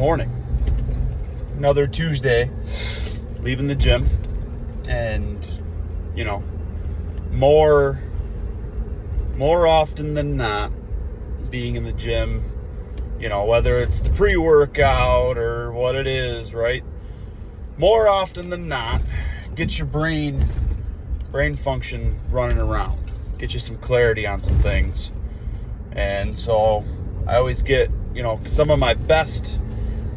morning. Another Tuesday, leaving the gym, and more often than not, being in the gym, whether it's the pre-workout or what it is, right? More often than not, get your brain function running around, get you some clarity on some things. And so I always get, some of my best,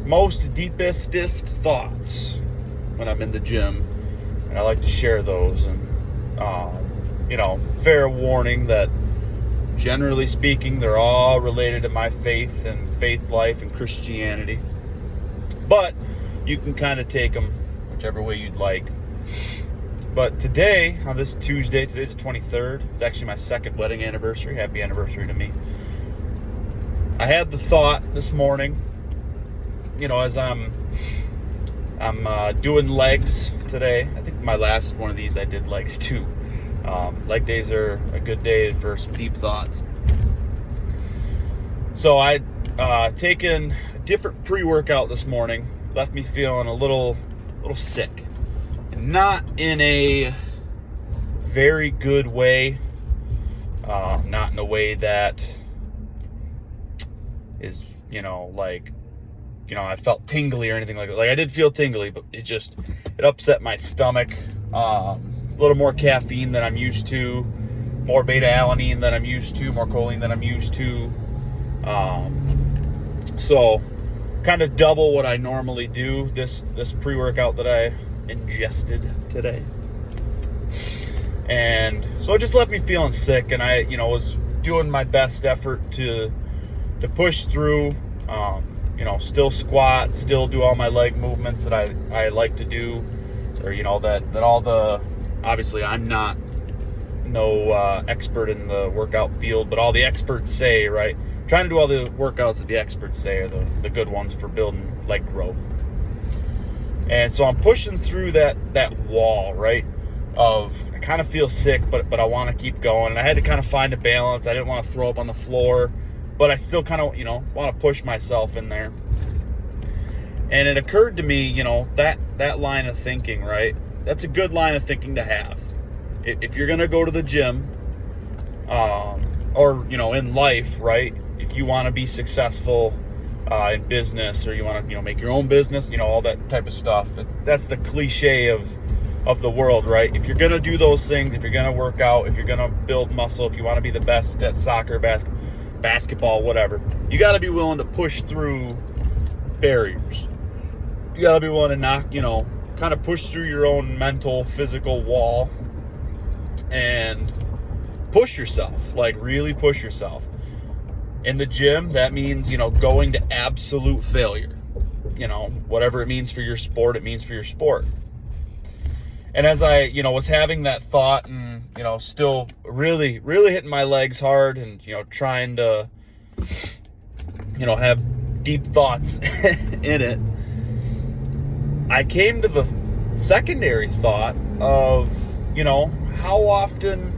most deepest thoughts when I'm in the gym, and I like to share those. And fair warning that generally speaking, they're all related to my faith and faith life and Christianity, but you can kind of take them whichever way you'd like. But today, on this Tuesday, today's the 23rd. It's actually my second wedding anniversary. Happy anniversary to me. I had the thought this morning, as I'm doing legs today. I think my last one of these I did legs too. Leg days are a good day for some deep thoughts. So I'd taken a different pre-workout this morning. Left me feeling a little sick. Not in a very good way. Not in a way that is, I felt tingly or anything like that. Like, I did feel tingly, but it upset my stomach. A little more caffeine than I'm used to, more beta-alanine than I'm used to, more choline than I'm used to. So kind of double what I normally do, this pre-workout that I ingested today. And so it just left me feeling sick, and I, was doing my best effort to push through, still squat, still do all my leg movements that I like to do, or, that all the, obviously I'm no expert in the workout field, but all the experts say, right? Trying to do all the workouts that the experts say are the good ones for building leg growth. And so I'm pushing through that wall, right? Of, I kind of feel sick, but I want to keep going. And I had to kind of find a balance. I didn't want to throw up on the floor, but I still kind of, want to push myself in there. And it occurred to me, that line of thinking, right? That's a good line of thinking to have. If you're going to go to the gym, or, in life, right? If you want to be successful in business, or you want to, make your own business, all that type of stuff. That's the cliche of the world, right? If you're going to do those things, if you're going to work out, if you're going to build muscle, if you want to be the best at soccer, basketball, whatever, you got to be willing to push through barriers. You got to be willing to knock, kind of push through your own mental, physical wall and push yourself, like really push yourself. In the gym, that means, going to absolute failure. Whatever it means for your sport, it means for your sport. And as I, was having that thought and, still really, really hitting my legs hard and, trying to, have deep thoughts in it, I came to the secondary thought of, how often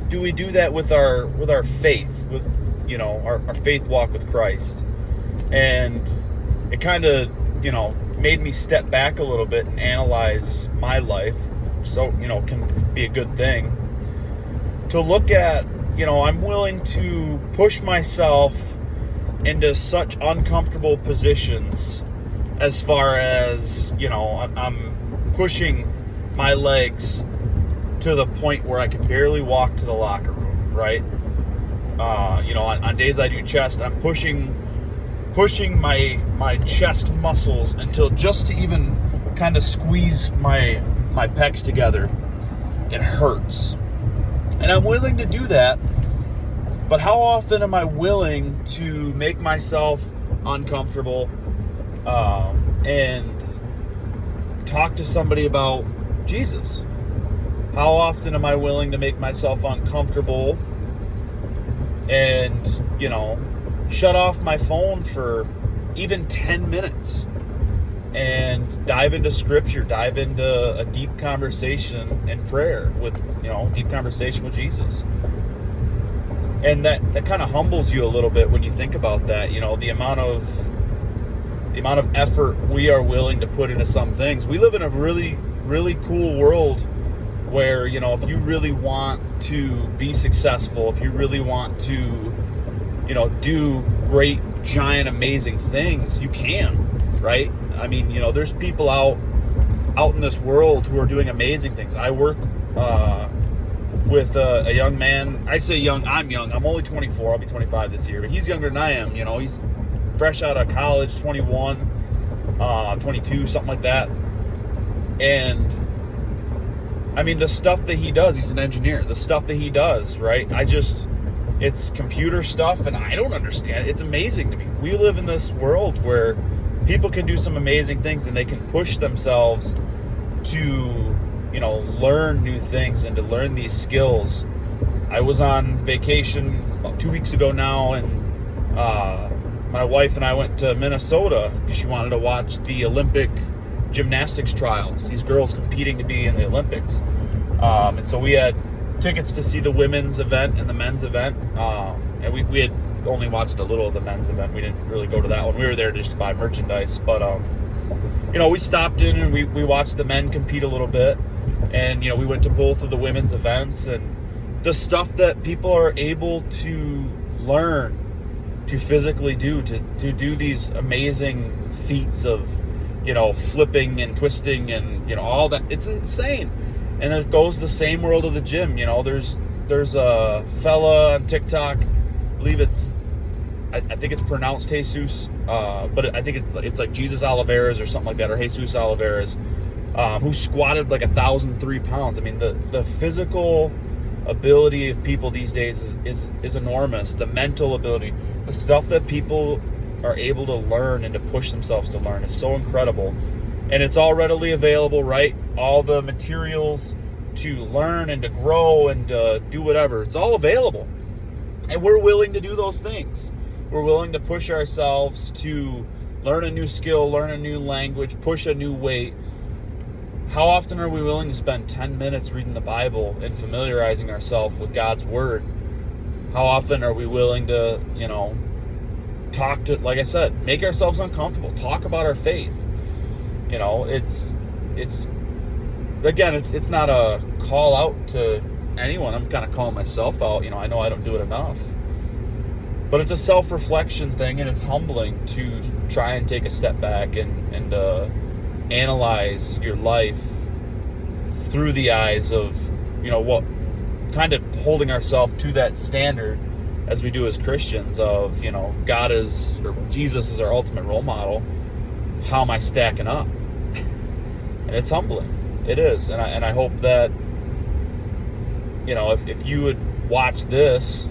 do we do that with our faith, with, our faith walk with Christ? And it kind of, made me step back a little bit and analyze my life. So, can be a good thing to look at. I'm willing to push myself into such uncomfortable positions, as far as, I'm pushing my legs to the point where I can barely walk to the locker room, right? On days I do chest, I'm pushing my chest muscles until just to even kind of squeeze my pecs together, it hurts. And I'm willing to do that, but how often am I willing to make myself uncomfortable and talk to somebody about Jesus? How often am I willing to make myself uncomfortable and, shut off my phone for even 10 minutes and dive into scripture, dive into a deep conversation and prayer with, deep conversation with Jesus? And that kind of humbles you a little bit when you think about that, the amount of the amount of effort we are willing to put into some things. We live in a really, really cool world where, you know, if you really want to be successful, if you really want to, you know, do great, giant, amazing things, you can, right? I mean, you know, there's people out in this world who are doing amazing things. I work with a young man. I say young, I'm young. I'm only 24. I'll be 25 this year, but he's younger than I am. You know, he's fresh out of college, 21, 22, something like that. And I mean, the stuff that he does, he's an engineer. The stuff that he does, right? It's computer stuff, and I don't understand it. It's amazing to me. We live in this world where people can do some amazing things, and they can push themselves to, you know, learn new things and to learn these skills. I was on vacation about 2 weeks ago now, and my wife and I went to Minnesota because she wanted to watch the Olympic gymnastics trials. These girls competing to be in the Olympics. And so we had tickets to see the women's event and the men's event. And we had only watched a little of the men's event. We didn't really go to that one. We were there just to buy merchandise. But, you know, we stopped in and we watched the men compete a little bit. And, you know, we went to both of the women's events. And the stuff that people are able to learn to physically do, to do these amazing feats of, you know, flipping and twisting and, you know, all that. It's insane. And it goes the same world of the gym. You know, there's a fella on TikTok, I believe I think it's pronounced Jesus, but I think it's like Jesus Oliveras or something like that, or Jesus Oliveras, who squatted like 1,003 pounds. I mean, the physical ability of people these days is enormous. The mental ability, the stuff that people are able to learn and to push themselves to learn is so incredible. And it's all readily available, right? All the materials to learn and to grow and to do whatever, it's all available. And we're willing to do those things. We're willing to push ourselves to learn a new skill, learn a new language, push a new weight. How often are we willing to spend 10 minutes reading the Bible and familiarizing ourselves with God's Word? How often are we willing to, you know, talk to, like I said, make ourselves uncomfortable, talk about our faith? You know, it's not a call out to anyone. I'm kind of calling myself out. You know I don't do it enough. But it's a self-reflection thing, and it's humbling to try and take a step back and analyze your life through the eyes of, you know, what kind of holding ourselves to that standard as we do as Christians of, you know, God is, or Jesus is our ultimate role model. How am I stacking up? And it's humbling. It is. And I hope that, you know, if you would watch this,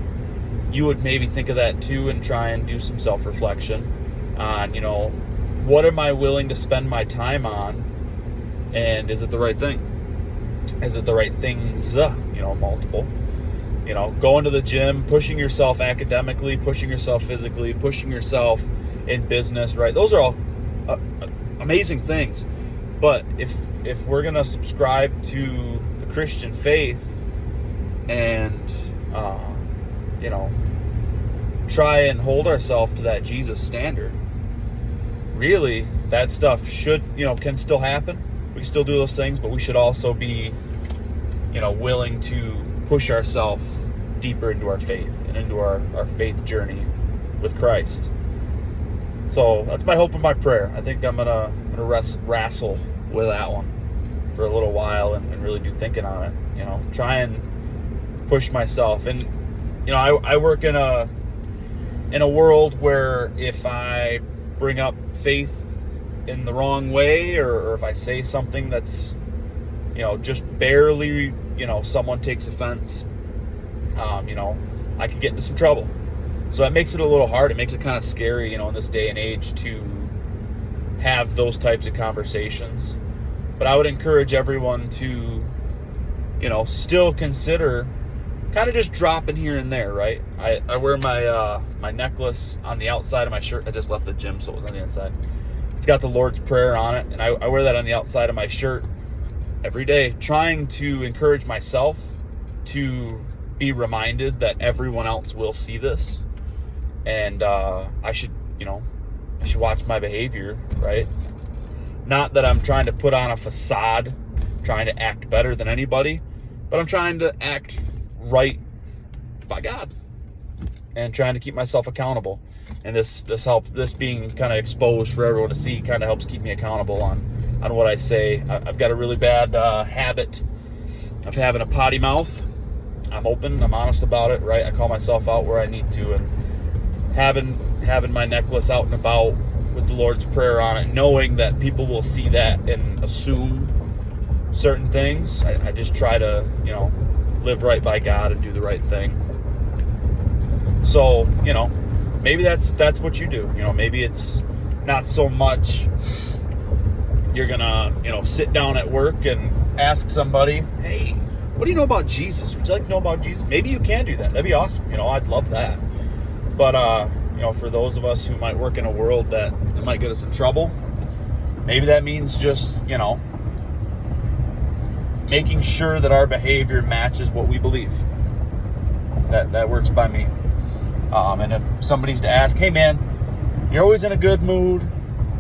you would maybe think of that too and try and do some self-reflection on, you know, what am I willing to spend my time on, and is it the right thing? Is it the right things? You know, multiple. You know, going to the gym, pushing yourself academically, pushing yourself physically, pushing yourself in business, right? Those are all amazing things. But if we're going to subscribe to the Christian faith and, you know, try and hold ourselves to that Jesus standard, really, that stuff should, you know, can still happen. We can still do those things, but we should also be, you know, willing to push ourselves deeper into our faith and into our faith journey with Christ. So that's my hope and my prayer. I think I'm gonna wrestle with that one for a little while and really do thinking on it. You know, try and push myself. And you know, I work in a world where if I bring up faith in the wrong way, or if I say something that's, you know, just barely, you know, someone takes offense, you know, I could get into some trouble. So that makes it a little hard. It makes it kind of scary, you know, in this day and age to have those types of conversations. But I would encourage everyone to, you know, still consider kind of just dropping here and there, right? I wear my my necklace on the outside of my shirt. I just left the gym, so it was on the inside. It's got the Lord's Prayer on it, and I wear that on the outside of my shirt every day, trying to encourage myself to be reminded that everyone else will see this, and I should, you know, I should watch my behavior, right? Not that I'm trying to put on a facade, trying to act better than anybody, but I'm trying to act right by God and trying to keep myself accountable. And this being kind of exposed for everyone to see kind of helps keep me accountable on what I say. I've got a really bad habit of having a potty mouth. I'm open, I'm honest about it, right? I call myself out where I need to, and having my necklace out and about with the Lord's Prayer on it, knowing that people will see that and assume certain things. I just try to, live right by God and do the right thing. So, maybe that's what you do. Maybe it's not so much you're gonna, sit down at work and ask somebody, hey, what do you know about Jesus? Would you like to know about Jesus? Maybe you can do that. That'd be awesome. I'd love that. But, for those of us who might work in a world that might get us in trouble, maybe that means just, making sure that our behavior matches what we believe. That works by me. And if somebody's to ask, hey man, you're always in a good mood,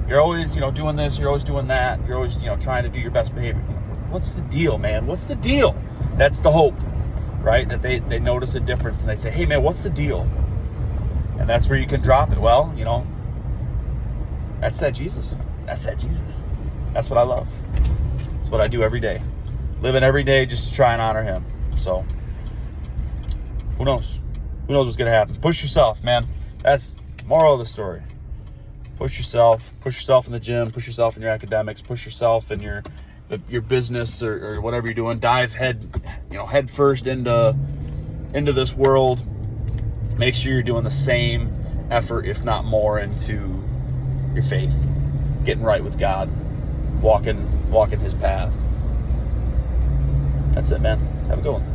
you're always, doing this, you're always doing that, you're always, trying to do your best behavior. What's the deal, man? What's the deal? That's the hope, right? That they notice a difference and they say, hey man, what's the deal? And that's where you can drop it. Well, that's that Jesus. That's that Jesus. That's what I love. That's what I do every day. Living every day just to try and honor him. So, who knows? Who knows what's going to happen? Push yourself, man. That's the moral of the story. Push yourself. Push yourself in the gym. Push yourself in your academics. Push yourself in your business or whatever you're doing. Dive head first into this world. Make sure you're doing the same effort, if not more, into your faith. Getting right with God. Walking his path. That's it, man. Have a good one.